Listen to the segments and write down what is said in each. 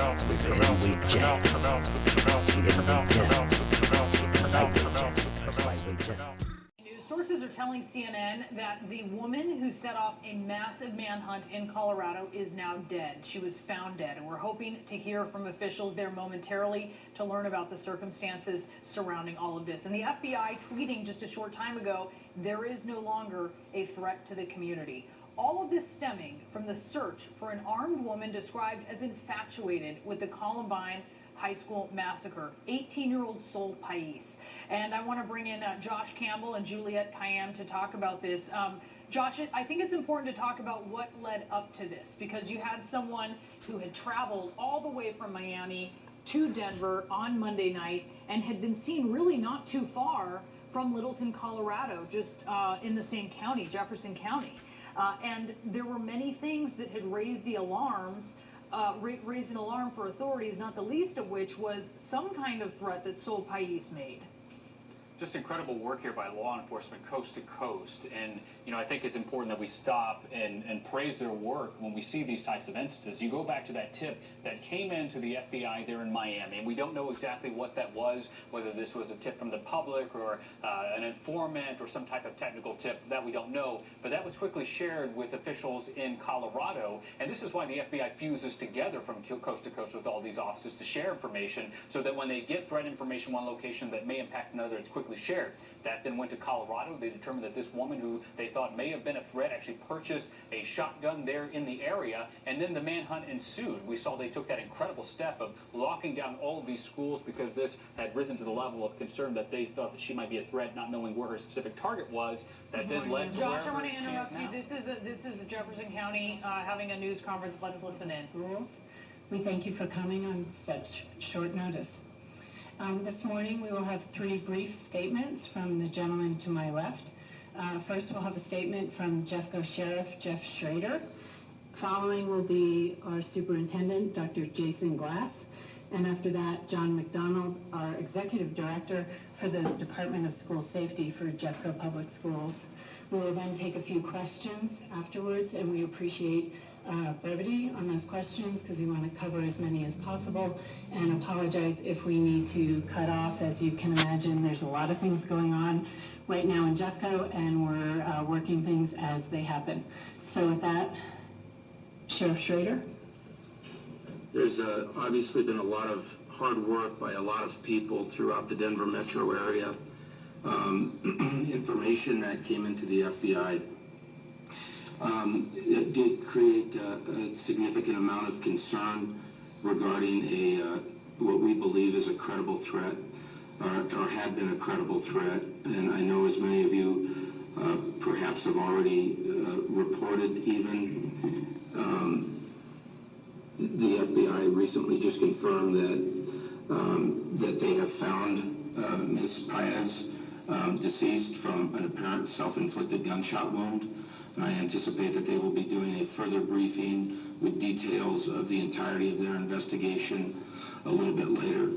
News sources are telling CNN that the woman who set off a massive manhunt in Colorado is now dead. She was found dead, and we're hoping to hear from officials there momentarily to learn about the circumstances surrounding all of this. And the FBI tweeting just a short time ago, there is no longer a threat to the community. All of this stemming from the search for an armed woman described as infatuated with the Columbine high school massacre, 18-year-old Sol Pais. And I want to bring in Josh Campbell and Juliet Kayam to talk about this. Josh, I think it's important to talk about what led up to this, because you had someone who had traveled all the way from Miami to Denver on Monday night and had been seen really not too far from Littleton, Colorado, just in the same county, Jefferson County. And there were many things that had raised the alarms, raised an alarm for authorities, not the least of which was some kind of threat that Sol Pais made. Just incredible work here by law enforcement coast to coast. And, I think it's important that we stop and praise their work when we see these types of instances. You go back to that tip that came into the FBI there in Miami, and we don't know exactly what that was, whether this was a tip from the public or an informant or some type of technical tip, that we don't know. But that was quickly shared with officials in Colorado. And this is why the FBI fuses together from coast to coast with all these offices to share information, so that when they get threat information one location that may impact another, it's quickly shared. That then went to Colorado. They determined that this woman who they thought may have been a threat actually purchased a shotgun there in the area, and then the manhunt ensued. We saw they took that incredible step of locking down all of these schools because this had risen to the level of concern that they thought that she might be a threat, not knowing where her specific target was. That then led to Josh, I want to interrupt you. This is Jefferson County having a news conference. Let's listen in. Schools. We thank you for coming on such short notice. This morning we will have three brief statements from the gentleman to my left. First we'll have a statement from Jeffco Sheriff Jeff Schrader. Following will be our Superintendent, Dr. Jason Glass. And after that, John McDonald, our Executive Director for the Department of School Safety for Jeffco Public Schools. We will then take a few questions afterwards, and we appreciate brevity on those questions because we want to cover as many as possible, and apologize if we need to cut off. As you can imagine, there's a lot of things going on right now in Jeffco, and we're working things as they happen. So with that, Sheriff Schrader. There's obviously been a lot of hard work by a lot of people throughout the Denver metro area. Information that came into the FBI it did create a significant amount of concern regarding what we believe is a credible threat, or had been a credible threat. And I know as many of you perhaps have already reported even. The FBI recently just confirmed that they have found Ms. Pais deceased from an apparent self-inflicted gunshot wound. I anticipate that they will be doing a further briefing with details of the entirety of their investigation a little bit later.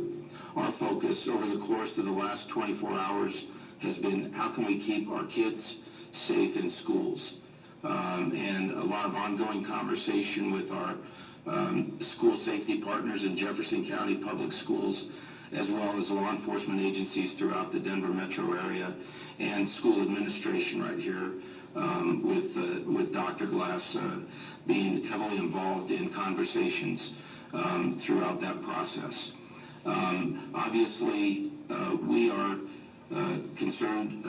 Our focus over the course of the last 24 hours has been how can we keep our kids safe in schools, and a lot of ongoing conversation with our school safety partners in Jefferson County Public Schools, as well as law enforcement agencies throughout the Denver metro area and school administration right here, with Dr. Glass being heavily involved in conversations throughout that process. Obviously, we are concerned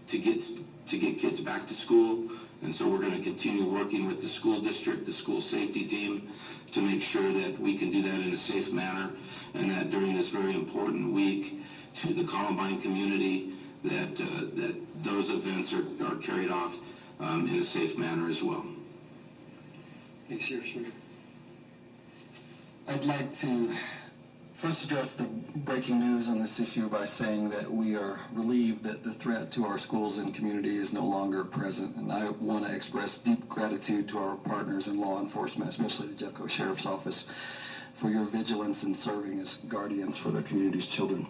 to get kids back to school, and so we're going to continue working with the school district, the school safety team, to make sure that we can do that in a safe manner, and that during this very important week to the Columbine community, that those events are carried off in a safe manner as well. Thanks, Sheriff Schrader. I'd like to first address the breaking news on this issue by saying that we are relieved that the threat to our schools and community is no longer present, and I want to express deep gratitude to our partners in law enforcement, especially the Jeffco Sheriff's Office, for your vigilance in serving as guardians for their community's children.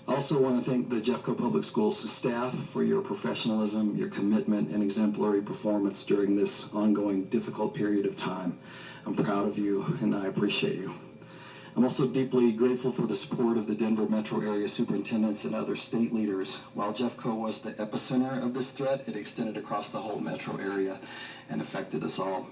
I also want to thank the Jeffco Public Schools staff for your professionalism, your commitment, and exemplary performance during this ongoing difficult period of time. I'm proud of you, and I appreciate you. I'm also deeply grateful for the support of the Denver metro area superintendents and other state leaders. While Jeffco was the epicenter of this threat, it extended across the whole metro area and affected us all.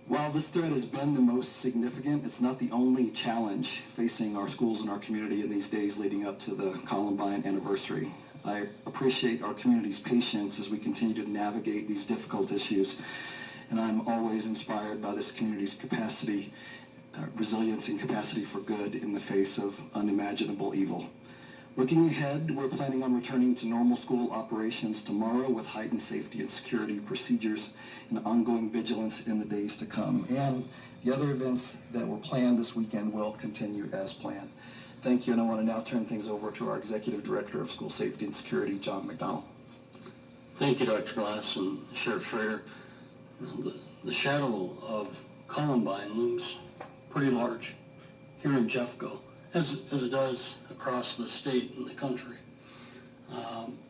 While this threat has been the most significant, it's not the only challenge facing our schools and our community in these days leading up to the Columbine anniversary. I appreciate our community's patience as we continue to navigate these difficult issues, and I'm always inspired by this community's capacity, resilience and capacity for good in the face of unimaginable evil. Looking ahead, we're planning on returning to normal school operations tomorrow with heightened safety and security procedures and ongoing vigilance in the days to come. And the other events that were planned this weekend will continue as planned. Thank you, and I want to now turn things over to our Executive Director of School Safety and Security, John McDonald. Thank you, Dr. Glass and Sheriff Schrader. The shadow of Columbine looms pretty large here in Jeffco, as it does across the state and the country.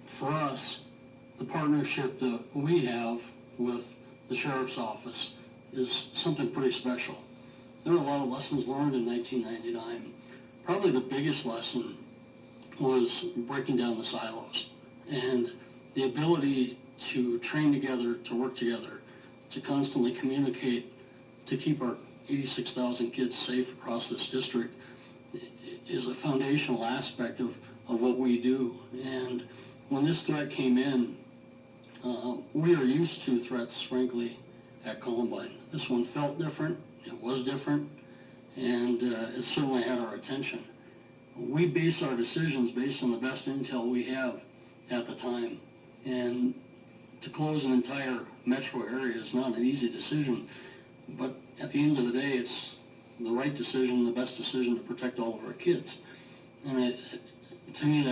For us, the partnership that we have with the Sheriff's Office is something pretty special. There are a lot of lessons learned in 1999. Probably the biggest lesson was breaking down the silos and the ability to train together, to work together, to constantly communicate, to keep our 86,000 kids safe across this district is a foundational aspect of what we do. And when this threat came in, we are used to threats, frankly, at Columbine. This one felt different, it was different, and it certainly had our attention. We base our decisions based on the best intel we have at the time. And to close an entire metro area is not an easy decision, but at the end of the day, it's the right decision, the best decision to protect all of our kids. And to me,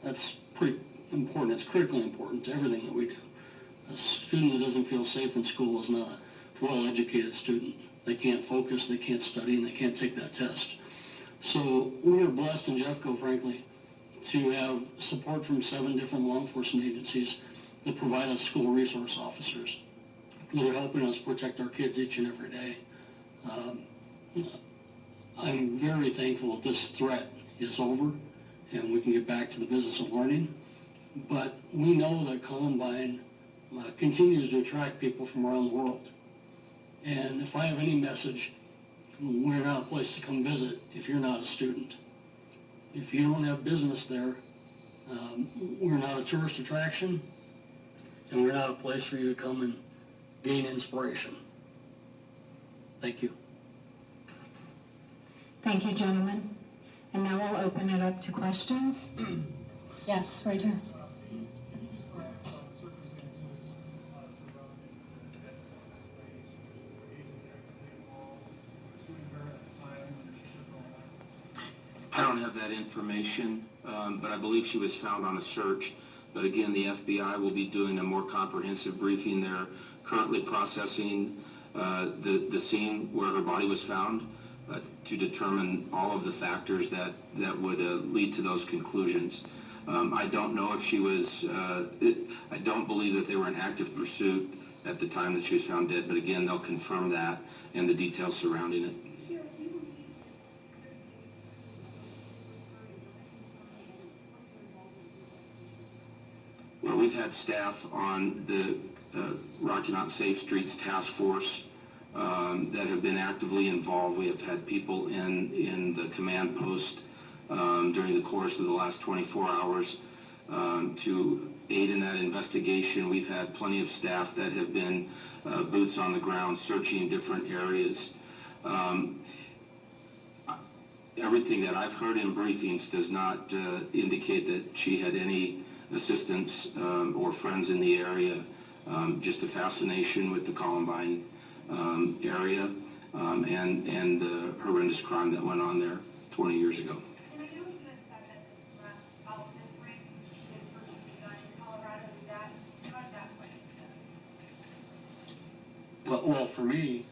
that's pretty important. It's critically important to everything that we do. A student that doesn't feel safe in school is not a well-educated student. They can't focus, they can't study, and they can't take that test. So we are blessed in Jeffco, frankly, to have support from 7 different law enforcement agencies that provide us school resource officers that are helping us protect our kids each and every day. I'm very thankful that this threat is over and we can get back to the business of learning. But we know that Columbine continues to attract people from around the world. And if I have any message, we're not a place to come visit if you're not a student. If you don't have business there, we're not a tourist attraction, and we're not a place for you to come and gain inspiration. Thank you. Thank you, gentlemen. And now we'll open it up to questions. Yes, right here. I don't have that information, but I believe she was found on a search. But again, the FBI will be doing a more comprehensive briefing. They're currently processing the scene where her body was found to determine all of the factors that would lead to those conclusions. I don't know if she was, I don't believe that they were in active pursuit at the time that she was found dead, but again, they'll confirm that and the details surrounding it. Well, we've had staff on the Rocky Mountain Safe Streets Task Force that have been actively involved. We have had people in the command post during the course of the last 24 hours to aid in that investigation. We've had plenty of staff that have been boots on the ground searching different areas. Everything that I've heard in briefings does not indicate that she had any assistants or friends in the area, just a fascination with the Columbine area and the horrendous crime that went on there 20 years ago. And I know you had said that this threat felt different when she did purchase a gun in Colorado. How did that play into this? Well, for me,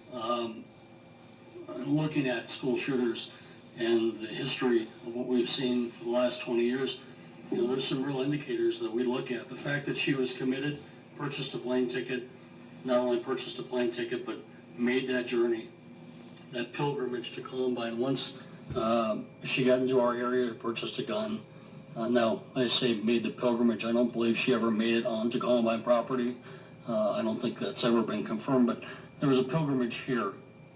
looking at school shooters and the history of what we've seen for the last 20 years, there's some real indicators that we look at. The fact that she was committed, purchased a plane ticket, not only purchased a plane ticket, but made that journey that pilgrimage to Columbine. Once she got into our area, purchased a gun. Now, I say made the pilgrimage. I don't believe she ever made it onto Columbine property. I don't think that's ever been confirmed, but there was a pilgrimage here.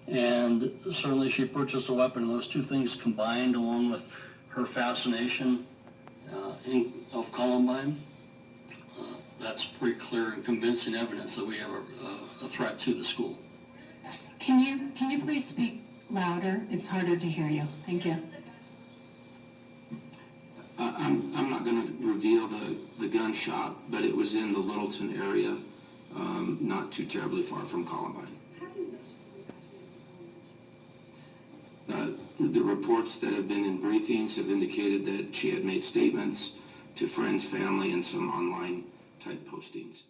And certainly she purchased a weapon, and those two things combined, along with her fascination of Columbine, that's pretty clear and convincing evidence that we have a threat to the school. Can you please speak louder? It's harder to hear you. Thank you. I'm not going to reveal the gun shop, but it was in the Littleton area, not too terribly far from Columbine. The reports that have been in briefings have indicated that she had made statements to friends, family, and some online type postings.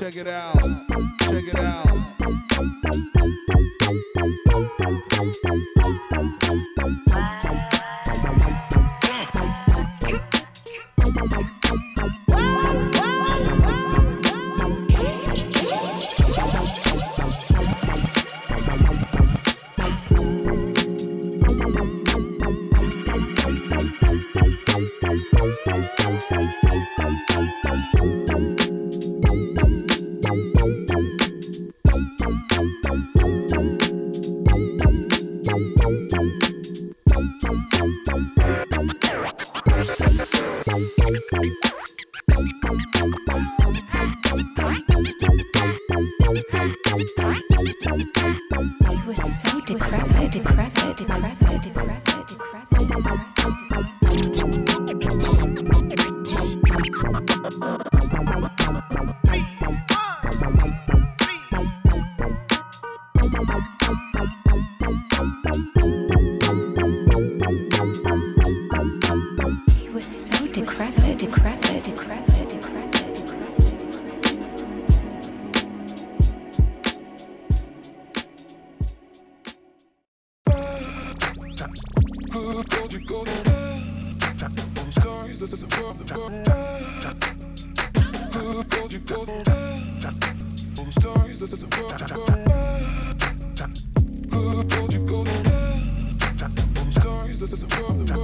Check it out. Check it out. He was so decrepit. Who told you go to stories this is above the world? Who told you go to stories this is above the world? Who told you go to stories this is above the world?